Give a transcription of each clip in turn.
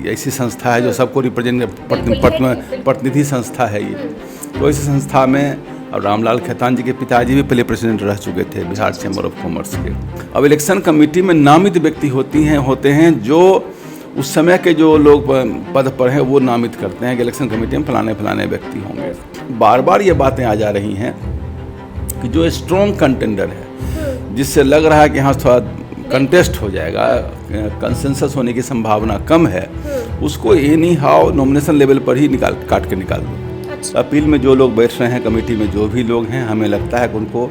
ऐसी संस्था है जो सबको रिप्रेजेंट प्रतिनिधि संस्था है ये। तो इस संस्था में अब रामलाल खेतान जी के पिताजी भी पहले प्रेसिडेंट रह चुके थे बिहार चैम्बर ऑफ कॉमर्स के। अब इलेक्शन कमेटी में नामित व्यक्ति होते हैं जो उस समय के जो लोग पद पर हैं वो नामित करते हैं कि इलेक्शन कमेटी में फलाने व्यक्ति होंगे। बार बार ये बातें आ जा रही हैं कि जो स्ट्रॉन्ग कंटेंडर है, जिससे लग रहा है कि हाँ थोड़ा कंटेस्ट हो जाएगा, कंसेंसस होने की संभावना कम है, उसको एनी हाउ नॉमिनेशन लेवल पर ही काट के निकाल दो। अपील में जो लोग बैठ रहे हैं, कमेटी में जो भी लोग हैं, हमें लगता है कि उनको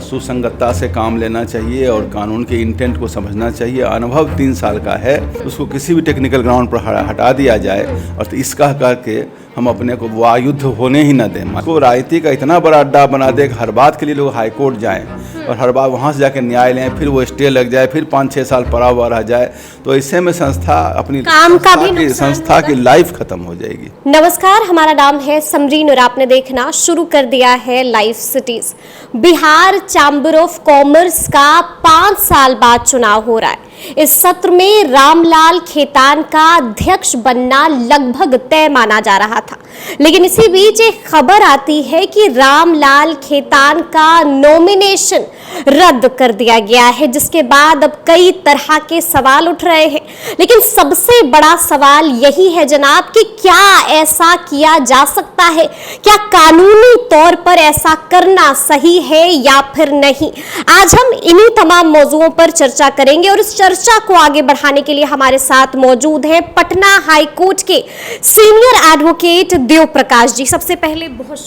सुसंगतता से काम लेना चाहिए और कानून के इंटेंट को समझना चाहिए। अनुभव 3 साल का है, उसको किसी भी टेक्निकल ग्राउंड पर हटा दिया जाए और तो इसका करके हम अपने को वायुद्ध होने ही न दें। उसको राजनीति का इतना बड़ा अड्डा बना दे कि हर बात के लिए लोग हाई कोर्ट जाएं और हर बार वहाँ से जाकर न्याय लें, फिर वो स्टे लग जाए, फिर 5-6 साल पड़ा हुआ रह जाए, तो ऐसे में संस्था अपनी संस्था की लाइफ खत्म हो जाएगी। नमस्कार, हमारा नाम है समरीन और आपने देखना शुरू कर दिया है live cities. Bihar chamber of commerce का 5 साल बाद चुनाव हो रहा है। इस सत्र में रामलाल खेतान का अध्यक्ष बनना लगभग तय माना जा रहा था, लेकिन इसी बीच एक खबर आती है कि रामलाल खेतान का नॉमिनेशन रद्द कर दिया गया है, जिसके बाद अब कई तरह के सवाल उठ रहे हैं। लेकिन सबसे बड़ा सवाल यही है जनाब कि क्या ऐसा किया जा सकता है, क्या कानूनी तौर पर ऐसा करना सही है या फिर नहीं। आज हम इन्हीं तमाम मौजुओं पर चर्चा करेंगे और इस चर्चा को आगे बढ़ाने के लिए हमारे साथ मौजूद हैं पटना हाई कोर्ट के सीनियर एडवोकेट देव प्रकाश जी। सबसे पहले बहुत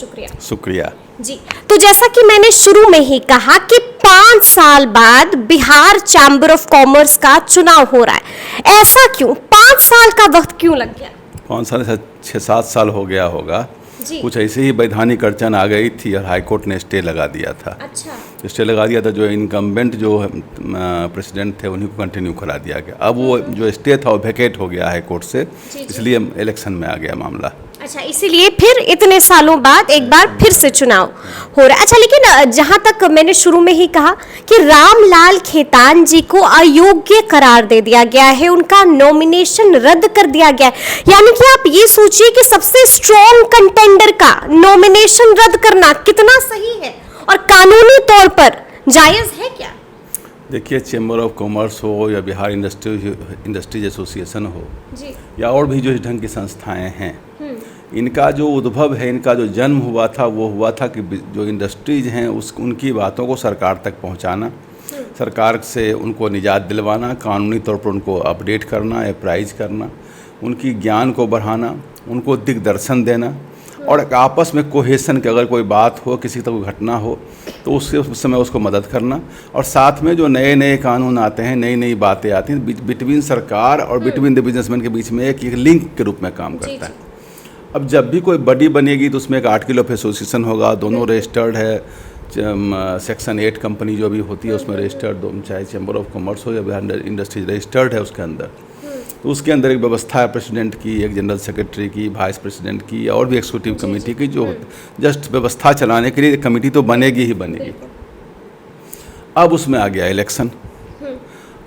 शुक्रिया जी। तो जैसा कि मैंने शुरू में ही कहा कि 5 साल बाद बिहार चैम्बर ऑफ कॉमर्स का चुनाव हो रहा है, ऐसा क्यों? 5 साल का वक्त क्यों लग गया? 5 साल से 6-7 साल हो गया होगा। कुछ ऐसे ही वैधानिक अड़चन आ गई थी और हाईकोर्ट ने स्टे लगा दिया था। अच्छा। स्टे लगा दिया था, जो इनकम्बेंट जो प्रेसिडेंट थे उन्हीं को कंटिन्यू करा दिया गया। अब वो जो स्टे था वो वेकेट हो गया हाईकोर्ट से, इसलिए इलेक्शन में आ गया मामला। अच्छा, इसीलिए फिर इतने सालों बाद एक बार फिर से चुनाव हो रहा है। अच्छा, लेकिन जहां तक मैंने शुरू में ही कहा कि रामलाल खेतान जी को अयोग्य करार दे दिया गया है, उनका नॉमिनेशन रद्द कर दिया गया है, यानी कि आप ये सोचिए कि सबसे स्ट्रॉन्ग कंटेंडर का नॉमिनेशन रद्द करना कितना सही है और कानूनी तौर पर जायज है क्या? देखिए, चैम्बर ऑफ कॉमर्स हो या बिहार इंडस्ट्रीज एसोसिएशन हो जी, या और भी जो इस ढंग की संस्थाएं हैं, इनका जो उद्भव है, इनका जो जन्म हुआ था वो हुआ था कि जो इंडस्ट्रीज हैं उनकी बातों को सरकार तक पहुंचाना, सरकार से उनको निजात दिलवाना, कानूनी तौर पर उनको अपडेट करना, अप्राइज करना, उनकी ज्ञान को बढ़ाना, उनको दिग्दर्शन देना और एक आपस में कोहेशन की अगर कोई बात हो, किसी तरह कोई घटना हो तो उस समय उसको मदद करना। और साथ में जो नए कानून आते हैं, नई बातें आती हैं, बिटवीन सरकार और बिटवीन द बिजनेसमैन के बीच में एक लिंक के रूप में काम करता है। अब जब भी कोई बॉडी बनेगी तो उसमें एक आर्टिकल ऑफ एसोसिएशन होगा, दोनों रजिस्टर्ड है, सेक्शन 8 कंपनी जो भी होती है उसमें रजिस्टर्ड, चाहे चैम्बर ऑफ कॉमर्स हो या बिहार इंडस्ट्रीज रजिस्टर्ड है उसके अंदर। तो उसके अंदर एक व्यवस्था है प्रेसिडेंट की, एक जनरल सेक्रेटरी की, वाइस प्रेसिडेंट की और भी एक्जीक्यूटिव कमेटी की, जो जस्ट व्यवस्था चलाने के लिए कमेटी तो बनेगी ही बनेगी। अब उसमें आ गया इलेक्शन।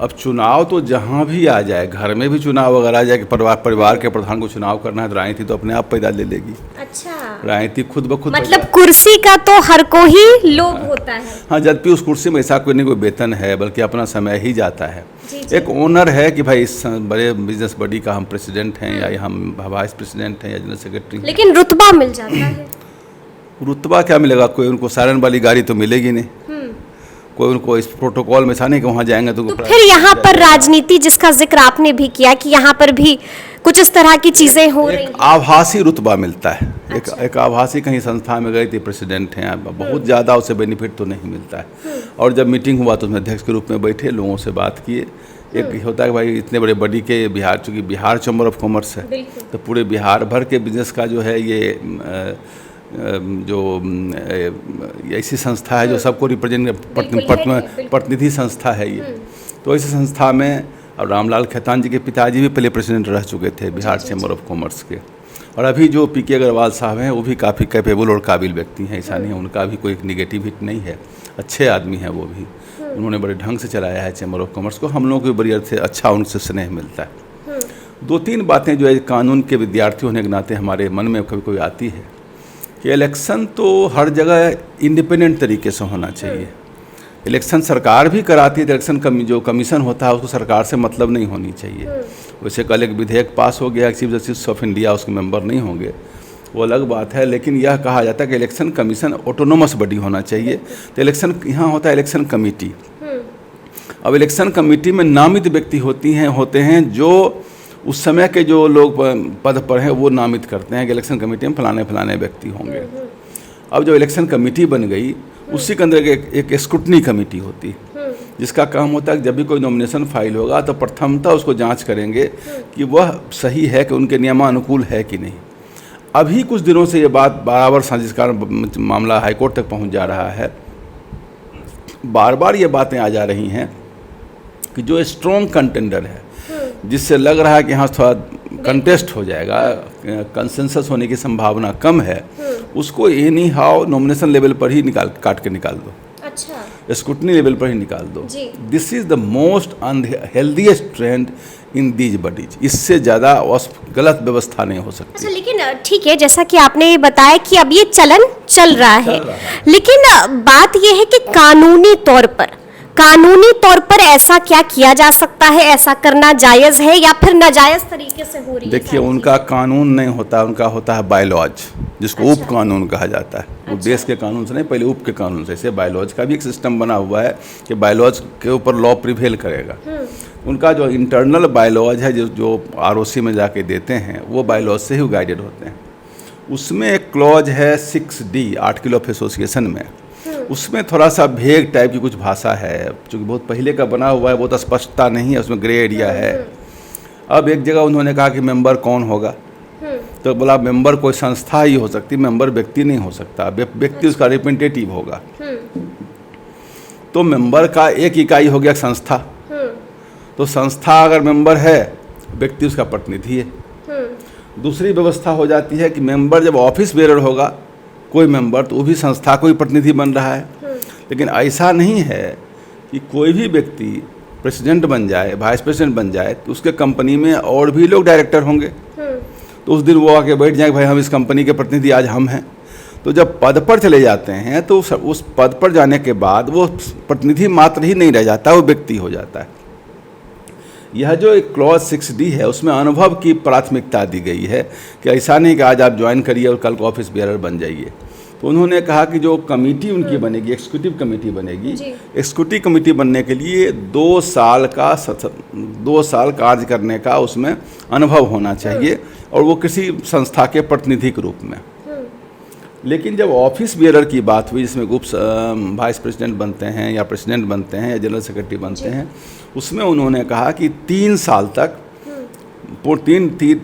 अब चुनाव तो जहाँ भी आ जाए, घर में भी चुनाव अगर आ जाए कि परिवार के प्रधान को चुनाव करना है तो राजनीति तो अपने आप पैदा ले लेगी। अच्छा, राजनीति खुद ब खुद, मतलब कुर्सी का तो हर को ही लोभ होता है। हाँ, जबकि उस कुर्सी में ऐसा कोई नहीं कोई वेतन है, बल्कि अपना समय ही जाता है। एक ओनर है कि भाई इस बड़े बिजनेस बॉडी का हम प्रेसिडेंट हैं या हम वाइस प्रेसिडेंट हैं या जनरल सेक्रेटरी, लेकिन रुतबा मिल जाता है। रुतबा क्या मिलेगा? कोई उनको सायरन वाली गाड़ी तो मिलेगी नहीं, कोई उनको इस प्रोटोकॉल में नहीं कि वहाँ जाएंगे तो फिर यहाँ पर राजनीति, जिसका जिक्र आपने भी किया कि यहाँ पर भी कुछ इस तरह की चीजें हो रही हैं। आभासी रुतबा मिलता है। अच्छा। एक आभासी कहीं संस्था में गई थी, प्रेसिडेंट हैं, बहुत ज़्यादा उसे बेनिफिट तो नहीं मिलता है। और जब मीटिंग हुआ तो उसमें अध्यक्ष के रूप में बैठे, लोगों से बात किए। एक होता है कि भाई इतने बड़े बॉडी के बिहार, चूँकि बिहार चैम्बर ऑफ कॉमर्स है तो पूरे बिहार भर के बिजनेस का जो है ये जो ऐसी संस्था है जो सबको रिप्रेजेंट प्रतिनिधि संस्था है ये। तो ऐसी संस्था में अब रामलाल खेतान जी के पिताजी भी पहले प्रेसिडेंट रह चुके थे बिहार चैम्बर ऑफ कॉमर्स के, और अभी जो पीके अग्रवाल साहब हैं वो भी काफ़ी कैपेबल और काबिल व्यक्ति हैं, ऐसा नहीं है, उनका भी कोई निगेटिव हिट नहीं है, अच्छे आदमी हैं वो भी। उन्होंने बड़े ढंग से चलाया है चैम्बर ऑफ कॉमर्स को, हम लोगों को बड़ी अर्थ से अच्छा उनसे स्नेह मिलता है। दो तीन बातें जो है कानून के विद्यार्थी होने के नाते हमारे मन में कभी कभी आती है कि इलेक्शन तो हर जगह इंडिपेंडेंट तरीके से होना चाहिए। इलेक्शन सरकार भी कराती है, तो इलेक्शन जो कमीशन होता है उसको सरकार से मतलब नहीं होनी चाहिए। वैसे कल एक विधेयक पास हो गया, चीफ जस्टिस ऑफ इंडिया उसके मेंबर नहीं होंगे, वो अलग बात है, लेकिन यह कहा जाता है कि इलेक्शन कमीशन ऑटोनोमस बॉडी होना चाहिए। तो इलेक्शन यहाँ होता है इलेक्शन कमेटी। अब इलेक्शन कमेटी में नामित व्यक्ति होते हैं जो उस समय के जो लोग पद पर हैं वो नामित करते हैं कि इलेक्शन कमेटी में फलाने व्यक्ति होंगे। अब जब इलेक्शन कमेटी बन गई, उसी के अंदर एक स्क्रूटनी कमेटी होती जिसका काम होता है कि जब भी कोई नॉमिनेशन फाइल होगा तो प्रथमतः उसको जांच करेंगे कि वह सही है, कि उनके नियमानुकूल है कि नहीं। अभी कुछ दिनों से ये बात बराबर जिस कारण मामला हाईकोर्ट तक पहुंच जा रहा है, बार बार ये बातें आ जा रही हैं कि जो स्ट्रॉन्ग कंटेंडर है, जिससे लग रहा है कि यहाँ थोड़ा कंटेस्ट हो जाएगा, कंसेंसस होने की संभावना कम है, उसको एनी हाउ नॉमिनेशन लेवल पर ही काट के निकाल दो। अच्छा, स्क्रूटनी लेवल पर ही निकाल दो। This is the most unhealthiest trend in these bodies. इससे ज़्यादा गलत व्यवस्था नहीं हो सकती। अच्छा, लेकिन ठीक है, जैसा कि आपने बताया कि अब ये चलन चल रहा है, लेकिन बात ये है कि कानूनी तौर पर ऐसा क्या किया जा सकता है, ऐसा करना जायज़ है या फिर नाजायज़ तरीके से हो रही है? देखिए, उनका कानून नहीं होता, उनका होता है बायलॉज, जिसको उप कानून कहा जाता है। वो देश के कानून से नहीं, पहले उप के कानून से। इसे बायलॉज का भी एक सिस्टम बना हुआ है कि बायलॉज के ऊपर लॉ प्रिवेल करेगा। उनका जो इंटरनल बायलॉज है, जो ROC में जाके देते हैं, वो बायलॉज से ही गाइडेड होते हैं। उसमें एक क्लॉज है 6D आर्टिकल ऑफ एसोसिएशन में, उसमें थोड़ा सा भेग टाइप की कुछ भाषा है, चूँकि बहुत पहले का बना हुआ है, बहुत स्पष्टता नहीं है, उसमें ग्रे एरिया है। अब एक जगह उन्होंने कहा कि मेंबर कौन होगा, तो बोला मेंबर कोई संस्था ही हो सकती, मेंबर व्यक्ति नहीं हो सकता, व्यक्ति उसका रिप्रेजेंटेटिव होगा। तो मेंबर का एक इकाई हो गया संस्था, तो संस्था अगर मेंबर है, व्यक्ति उसका प्रतिनिधि है। दूसरी व्यवस्था हो जाती है कि मेंबर जब ऑफिस बेरर होगा कोई मेंबर, तो वो भी संस्था को ही प्रतिनिधि बन रहा है। लेकिन ऐसा नहीं है कि कोई भी व्यक्ति प्रेसिडेंट बन जाए, वाइस प्रेसिडेंट बन जाए, तो उसके कंपनी में और भी लोग डायरेक्टर होंगे, तो उस दिन वो आके बैठ जाए, भाई हम इस कंपनी के प्रतिनिधि आज हम हैं। तो जब पद पर चले जाते हैं तो उस पद पर जाने के बाद वो प्रतिनिधि मात्र ही नहीं रह जाता, वो व्यक्ति हो जाता है। यह जो एक क्लॉज 6D है, उसमें अनुभव की प्राथमिकता दी गई है कि ऐसा नहीं कि आज आप ज्वाइन करिए और कल को ऑफिस बेयरर बन जाइए। तो उन्होंने कहा कि जो कमेटी उनकी बनेगी, एग्जीक्यूटिव कमेटी बनेगी, एग्जीक्यूटिव कमेटी बनने के लिए 2 साल कार्य करने का उसमें अनुभव होना चाहिए, और वो किसी संस्था के प्रतिनिधि के रूप में। लेकिन जब ऑफिस बेयरर की बात हुई, जिसमें वाइस प्रेसिडेंट बनते हैं या प्रेसिडेंट बनते हैं या जनरल सेक्रेटरी बनते हैं, उसमें उन्होंने कहा कि 3 साल तक,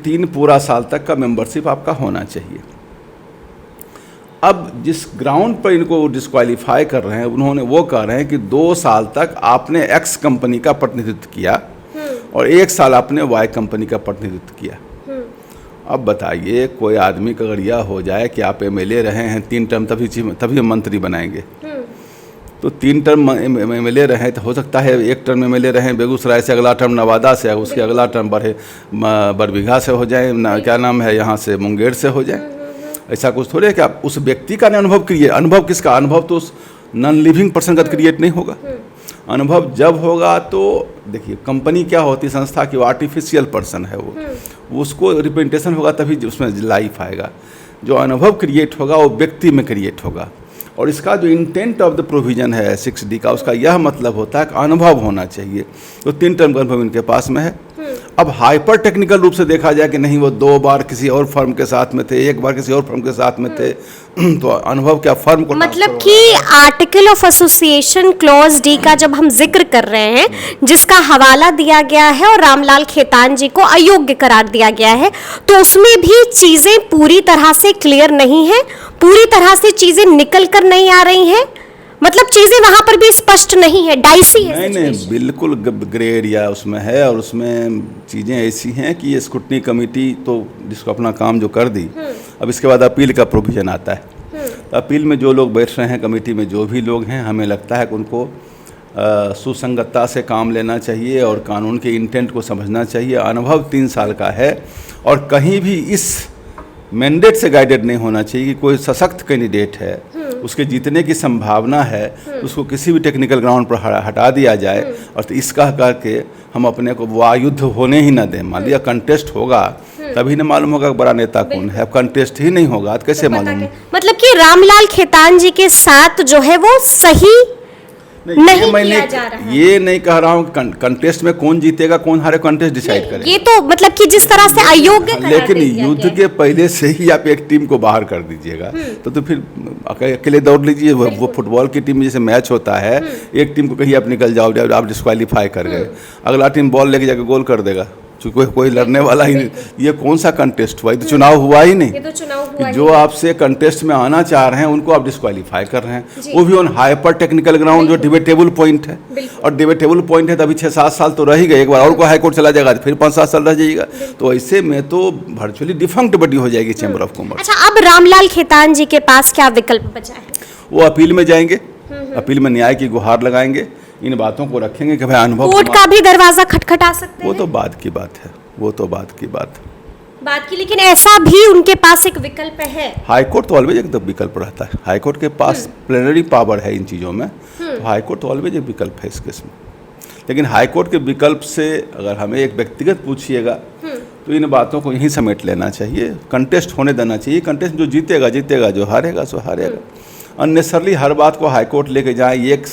तीन पूरा साल तक का मेंबरशिप आपका होना चाहिए। अब जिस ग्राउंड पर इनको डिस्क्वालीफाई कर रहे हैं, उन्होंने वो कह रहे हैं कि 2 साल तक आपने X कंपनी का प्रतिनिधित्व किया और 1 साल आपने Y कंपनी का प्रतिनिधित्व किया। अब बताइए, कोई आदमी का अगर यह हो जाए कि आप MLA रहे हैं 3 टर्म, तभी मंत्री बनाएंगे, तो 3 टर्म MLA रहे, तो हो सकता है 1 टर्म MLA रहें बेगूसराय से, अगला टर्म नवादा से, उसके अगला टर्म बरबीघा से हो जाए, क्या नाम है यहाँ से, मुंगेर से हो जाए। ऐसा कुछ थोड़े है कि आप उस व्यक्ति का अनुभव क्रिएट, अनुभव किसका, अनुभव तो उस नॉन लिविंग पर्सन का क्रिएट नहीं होगा। अनुभव जब होगा तो देखिए, कंपनी क्या होती है, संस्था की, वो आर्टिफिशियल पर्सन है, वो उसको रिप्रेजेंटेशन होगा तभी उसमें लाइफ आएगा। जो अनुभव क्रिएट होगा वो व्यक्ति में क्रिएट होगा। और इसका जो इंटेंट ऑफ द प्रोविज़न है 6D का, उसका यह मतलब होता है कि अनुभव होना चाहिए। तो 3 टर्म का अनुभव इनके पास में है। अब हाइपर टेक्निकल रूप से देखा जाए कि नहीं, वो 2 बार किसी और फर्म के साथ में थे, 1 बार किसी और फर्म के साथ में थे, तो अनुभव क्या फर्म को, मतलब कि article of association clause D का जब हम जिक्र कर रहे हैं, जिसका हवाला दिया गया है और रामलाल खेतान जी को अयोग्य करार दिया गया है, तो उसमें भी चीजें पूरी तरह से क्लियर नहीं है, पूरी तरह से चीजें निकल कर नहीं आ रही हैं, मतलब चीजें वहां पर भी स्पष्ट नहीं है, डाइसी है। नहीं, बिल्कुल ग्रे एरिया उसमें है। और उसमें चीज़ें ऐसी हैं कि ये स्क्रूटनी कमेटी तो जिसको अपना काम जो कर दी, अब इसके बाद अपील का प्रोविज़न आता है। अपील में जो लोग बैठ रहे हैं, कमेटी में जो भी लोग हैं, हमें लगता है कि उनको सुसंगतता से काम लेना चाहिए और कानून के इंटेंट को समझना चाहिए। अनुभव 3 साल का है और कहीं भी इस मैंडेट से गाइडेड नहीं होना चाहिए कि कोई सशक्त कैंडिडेट है, उसके जीतने की संभावना है, उसको किसी भी टेक्निकल ग्राउंड पर हटा दिया जाए और तो इसका करके हम अपने को वो युद्ध होने ही ना दें। मान लिया कंटेस्ट होगा तभी न मालूम होगा बड़ा नेता कौन है। अब कंटेस्ट ही नहीं होगा तो कैसे मालूम? मतलब कि रामलाल खेतान जी के साथ जो है वो सही नहीं किया जा रहा है। ये नहीं कह रहा हूँ कंटेस्ट में कौन जीतेगा कौन हारे, कंटेस्ट डिसाइड करेगा। ये तो मतलब कि जिस तरह से अयोग्य करार लेकिन दे दिया युद्ध गया के पहले से ही आप एक टीम को बाहर कर दीजिएगा तो फिर अकेले दौड़ लीजिए। वो फुटबॉल की टीम में जैसे मैच होता है, एक टीम को कहीं आप निकल जाओ, आप डिस्क्वालीफाई कर गए, अगला टीम बॉल लेके जाकर गोल कर देगा, चूंकि कोई लड़ने वाला ही नहीं। ये कौन सा कंटेस्ट हुआ? ये तो चुनाव हुआ ही नहीं। ये तो चुनाव हुआ जो आपसे कंटेस्ट में आना चाह रहे हैं उनको आप डिस्क्वालीफाई कर रहे हैं, वो भी ऑन हाइपर टेक्निकल ग्राउंड जो डिबेटेबल पॉइंट है। और डिबेटेबल पॉइंट है तो अभी 6-7 साल तो रह ही गए, एक बार और को हाई कोर्ट चला जाएगा तो फिर 5-7 साल रह जाएगा, तो ऐसे में तो वर्चुअली डिफंक्ट बॉडी हो जाएगी चैम्बर ऑफ कॉमर्स। अच्छा, अब रामलाल खेतान जी के पास क्या विकल्प बचा है? वो अपील में जाएंगे, अपील में न्याय की गुहार लगाएंगे, इन बातों को रखेंगे कि भाई अनुभव कोर्ट का भी दरवाजा खटखटा सकते हैं। वो तो बात की बात है, वो तो बात की, लेकिन ऐसा भी उनके पास एक विकल्प है। हाई कोर्ट तो ऑलवेज एक विकल्प रहता है। हाई कोर्ट के पास प्लेनरी पावर है इन चीज़ों में, तो हाई कोर्ट तो ऑलवेज एक विकल्प है इस केस में। लेकिन हाई कोर्ट के विकल्प से अगर हमें एक व्यक्तिगत पूछिएगा तो इन बातों को यहीं समेट लेना चाहिए, कंटेस्ट होने देना चाहिए। कंटेस्ट जो जीतेगा जीतेगा, जो हारेगा सो हारेगा। अननेसरली हर बात को हाई कोर्ट लेके जाए। ये एक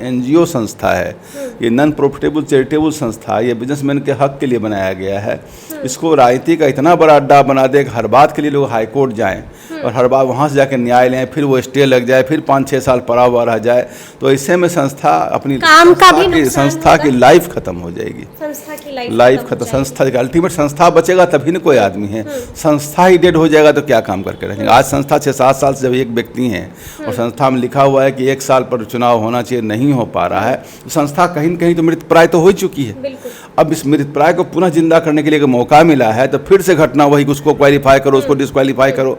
NGO संस्था है, ये नॉन प्रॉफिटेबल चैरिटेबल संस्था है, ये बिजनेसमैन के हक के लिए बनाया गया है। इसको राजनीति का इतना बड़ा अड्डा बना दे कि हर बात के लिए लोग हाई कोर्ट जाएं और हर बार वहाँ से जाके न्याय लें, फिर वो स्टे लग जाए, फिर 5-6 साल पड़ा हुआ रह जाए, तो ऐसे में संस्था अपनी संस्था की लाइफ खत्म हो जाएगी। संस्था की लाइफ खत्म, संस्था की अल्टीमेट संस्था बचेगा तभी ना कोई आदमी है। संस्था ही डेड हो जाएगा तो क्या काम करके रहेंगे? आज संस्था 6-7 साल से जब एक व्यक्ति है और संस्था में लिखा हुआ है कि 1 साल पर चुनाव होना चाहिए, नहीं हो पा रहा है, तो संस्था कहीं न कहीं तो मृत प्राय तो हो चुकी है। अब इस मृत प्राय को पुनः जिंदा करने के लिए एक मौका मिला है, तो फिर से घटना वही, उसको क्वालिफाई करो, उसको डिस्क्वालीफाई करो,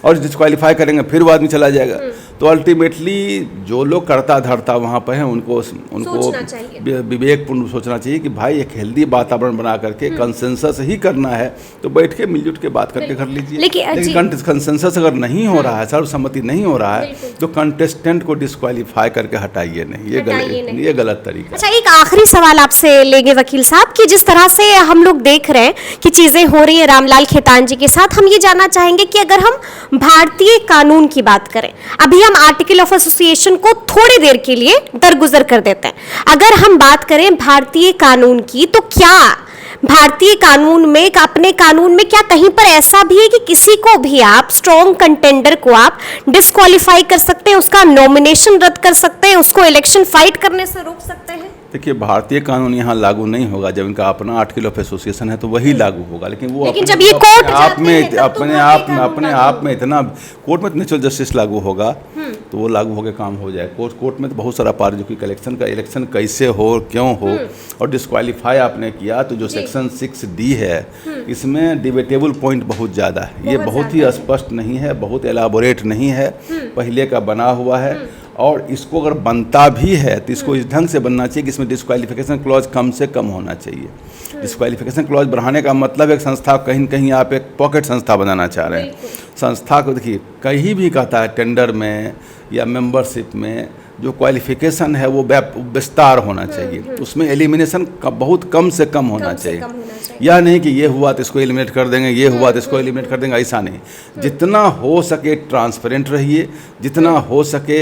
और डिस्क्वालीफाई करेंगे फिर वो आदमी चला जाएगा। तो अल्टीमेटली जो लोग करता धरता वहाँ पर हैं उनको विवेकपूर्ण सोचना चाहिए कि भाई एक हेल्दी वातावरण बना करके कंसेंसस ही करना है तो बैठ के मिलजुल के बात करके कर लीजिए। लेकिन कंसेंसस अगर नहीं हो रहा है, सर्वसम्मति नहीं हो रहा है, तो कंटेस्टेंट को डिस्क्वालीफाई करके हटाइए नहीं, ये गलत तरीका। अच्छा, एक आखिरी सवाल आपसे लेंगे वकील साहब कि जिस तरह से हम लोग देख रहे हैं कि चीजें हो रही है रामलाल खेतान जी के साथ, हम ये जानना चाहेंगे कि अगर हम भारतीय कानून की बात करें, अभी हम आर्टिकल ऑफ एसोसिएशन को थोड़ी देर के लिए दरगुजर कर देते हैं, अगर हम बात करें भारतीय कानून की, तो क्या भारतीय कानून में, अपने कानून में क्या कहीं पर ऐसा भी है कि किसी को भी आप स्ट्रॉन्ग कंटेंडर को आप डिस्क्वालीफाई कर सकते हैं, उसका नॉमिनेशन रद्द कर सकते हैं, उसको इलेक्शन फाइट करने से रोक सकते हैं? देखिए, भारतीय कानून यहाँ लागू नहीं होगा। जब इनका अपना आर्टिकल ऑफ एसोसिएशन है तो वही लागू होगा, लेकिन वो जब ये कोर्ट अपने आप में इतना, कोर्ट में नेचुरल जस्टिस लागू होगा तो वो लागू होकर काम हो जाए। कोर्ट में तो बहुत सारा पार्ट, जो कि इलेक्शन कैसे हो, क्यों हो, और डिस्क्वालीफाई आपने किया तो जो सेक्शन 6D है इसमें डिबेटेबल पॉइंट बहुत ज़्यादा है। ये बहुत ही स्पष्ट नहीं है, बहुत एलाबोरेट नहीं है, पहले का बना हुआ है। और इसको अगर बनता भी है तो इसको इस ढंग से बनना चाहिए कि इसमें डिस्क्वालिफिकेशन क्लॉज कम से कम होना चाहिए। डिस्क्वालिफिकेशन क्लॉज बढ़ाने का मतलब एक संस्था, कहीं न कहीं आप एक पॉकेट संस्था बनाना चाह रहे हैं। संस्था को देखिए, कहीं भी कहता है टेंडर में या मेंबरशिप में जो क्वालिफिकेशन है वो विस्तार होना चाहिए, उसमें एलिमिनेशन बहुत कम से कम होना चाहिए। यह नहीं कि ये हुआ तो इसको एलिमिनेट कर देंगे, ये हुआ तो इसको एलिमिनेट कर देंगे, ऐसा नहीं। जितना हो सके ट्रांसपेरेंट रहिए, जितना हो सके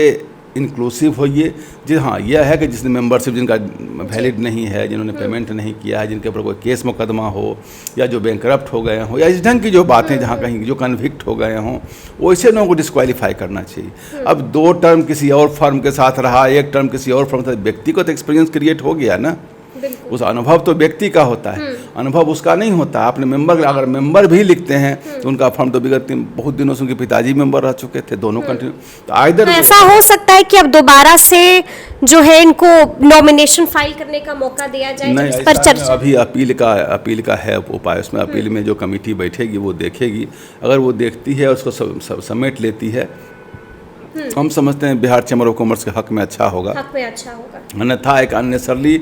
इंक्लूसिव होइए। जी हाँ, यह है कि जिसने मेंबरशिप, जिनका वैलिड नहीं है, जिन्होंने पेमेंट नहीं किया है, जिनके ऊपर कोई केस मुकदमा हो, या जो बैंकरप्ट हो गए हों, या इस ढंग की जो बातें, जहाँ कहीं जो कन्विक्ट हो गए हों, वैसे लोगों को डिस्क्वालीफाई करना चाहिए। अब 2 टर्म किसी और फर्म के साथ रहा, 1 टर्म किसी और फर्म के साथ, व्यक्ति को तो एक्सपीरियंस क्रिएट हो गया ना, उस अनुभव तो व्यक्ति का होता है, अनुभव उसका नहीं होता। आपने मेंबर, अगर मेंबर भी लिखते हैं तो उनका फर्म तो विगत बहुत दिनों से उनके पिताजी मेंबर रह चुके थे, दोनों कंटिन्यू। तो आइदर ऐसा हो सकता है कि अब दोबारा से जो है इनको नॉमिनेशन फाइल करने का मौका दिया जाए। नहीं, इस पर चर्चा अभी अपील का है उपाय। उसमें अपील में जो कमेटी बैठेगी वो देखेगी, अगर वो देखती है और उसको समेट लेती है हम समझते हैं बिहार चैम्बर ऑफ कॉमर्स के हक में अच्छा होगा, अन्यथा एक अननेसरली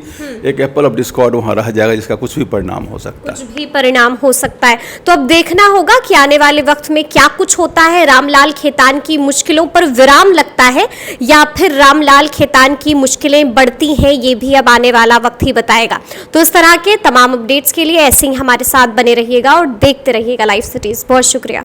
एक एप्पल ऑफ डिस्कॉर्ड वहाँ रह जाएगा, जिसका कुछ भी परिणाम हो सकता है। कुछ भी परिणाम हो सकता है। तो अब देखना होगा कि आने वाले वक्त में क्या कुछ होता है। रामलाल खेतान की मुश्किलों पर विराम लगता है या फिर रामलाल खेतान की मुश्किलें बढ़ती हैं, ये भी अब आने वाला वक्त ही बताएगा। तो इस तरह के तमाम अपडेट्स के लिए ऐसे ही हमारे साथ बने रहिएगा और देखते रहिएगा लाइव सिटीज। बहुत शुक्रिया।